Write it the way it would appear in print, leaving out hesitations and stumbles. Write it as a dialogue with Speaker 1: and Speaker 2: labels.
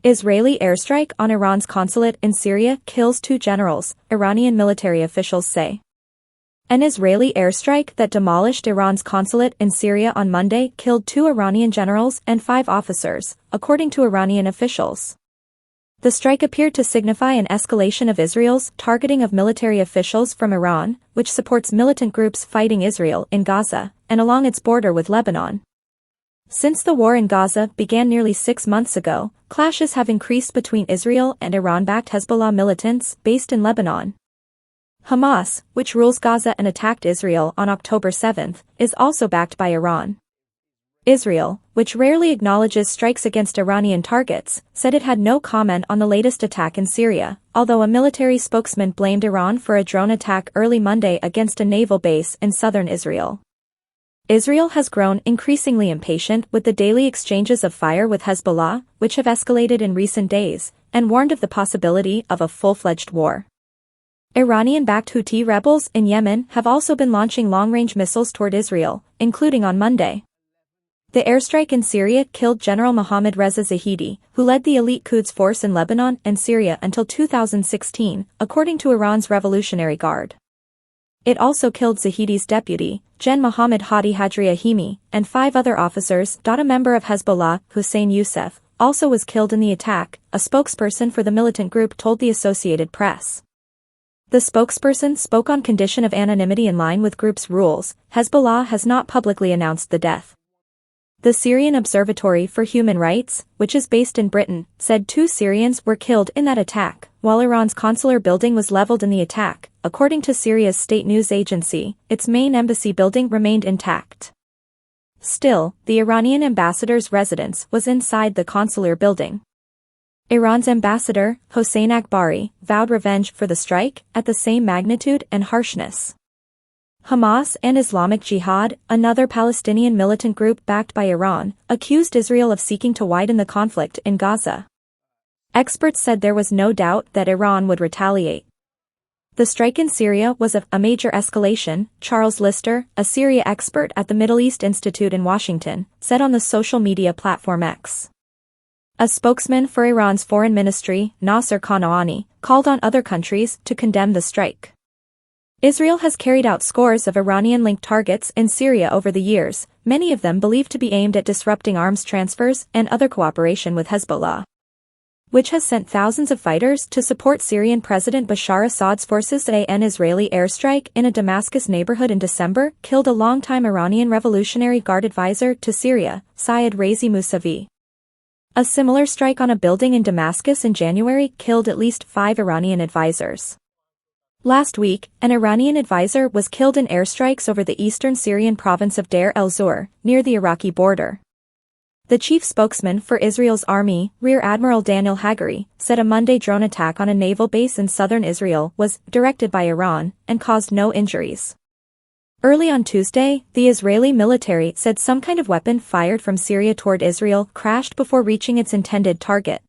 Speaker 1: Israeli airstrike on Iran's consulate in Syria kills 2 generals, Iranian military officials say. An Israeli airstrike that demolished Iran's consulate in Syria on Monday killed 2 Iranian generals and 5 officers, according to Iranian officials. The strike appeared to signify an escalation of Israel's targeting of military officials from Iran, which supports militant groups fighting Israel in Gaza and along its border with Lebanon. Since the war in Gaza began nearly 6 months ago, clashes have increased between Israel and Iran-backed Hezbollah militants based in Lebanon. Hamas, which rules Gaza and attacked Israel on October 7, is also backed by Iran. Israel, which rarely acknowledges strikes against Iranian targets, said it had no comment on the latest attack in Syria, although a military spokesman blamed Iran for a drone attack early Monday against a naval base in southern Israel. Israel has grown increasingly impatient with the daily exchanges of fire with Hezbollah, which have escalated in recent days, and warned of the possibility of a full-fledged war. Iranian-backed Houthi rebels in Yemen have also been launching long-range missiles toward Israel, including on Monday. The airstrike in Syria killed General Mohammad Reza Zahedi, who led the elite Quds force in Lebanon and Syria until 2016, according to Iran's Revolutionary Guard. It also killed Zahedi's deputy, Gen Mohammad Hadi Hadriahimi, and 5 other officers. A member of Hezbollah, Hussein Youssef, also was killed in the attack, a spokesperson for the militant group told the Associated Press. The spokesperson spoke on condition of anonymity in line with group's rules. Hezbollah has not publicly announced the death. The Syrian Observatory for Human Rights, which is based in Britain, said 2 Syrians were killed in that attack, while Iran's consular building was leveled in the attack. According to Syria's state news agency, its main embassy building remained intact. Still, the Iranian ambassador's residence was inside the consular building. Iran's ambassador, Hossein Akbari, vowed revenge for the strike at the same magnitude and harshness. Hamas and Islamic Jihad, another Palestinian militant group backed by Iran, accused Israel of seeking to widen the conflict in Gaza. Experts said there was no doubt that Iran would retaliate. The strike in Syria was a major escalation, Charles Lister, a Syria expert at the Middle East Institute in Washington, said on the social media platform X. A spokesman for Iran's foreign ministry, Nasser Kanani, called on other countries to condemn the strike. Israel has carried out scores of Iranian-linked targets in Syria over the years, many of them believed to be aimed at disrupting arms transfers and other cooperation with Hezbollah, which has sent thousands of fighters to support Syrian President Bashar Assad's forces. An Israeli airstrike in a Damascus neighborhood in December killed a longtime Iranian Revolutionary Guard advisor to Syria, Sayed Razi Mousavi. A similar strike on a building in Damascus in January killed at least 5 Iranian advisors. Last week, an Iranian advisor was killed in airstrikes over the eastern Syrian province of Deir el-Zur, near the Iraqi border. The chief spokesman for Israel's army, Rear Admiral Daniel Hagari, said a Monday drone attack on a naval base in southern Israel was directed by Iran and caused no injuries. Early on Tuesday, the Israeli military said some kind of weapon fired from Syria toward Israel crashed before reaching its intended target.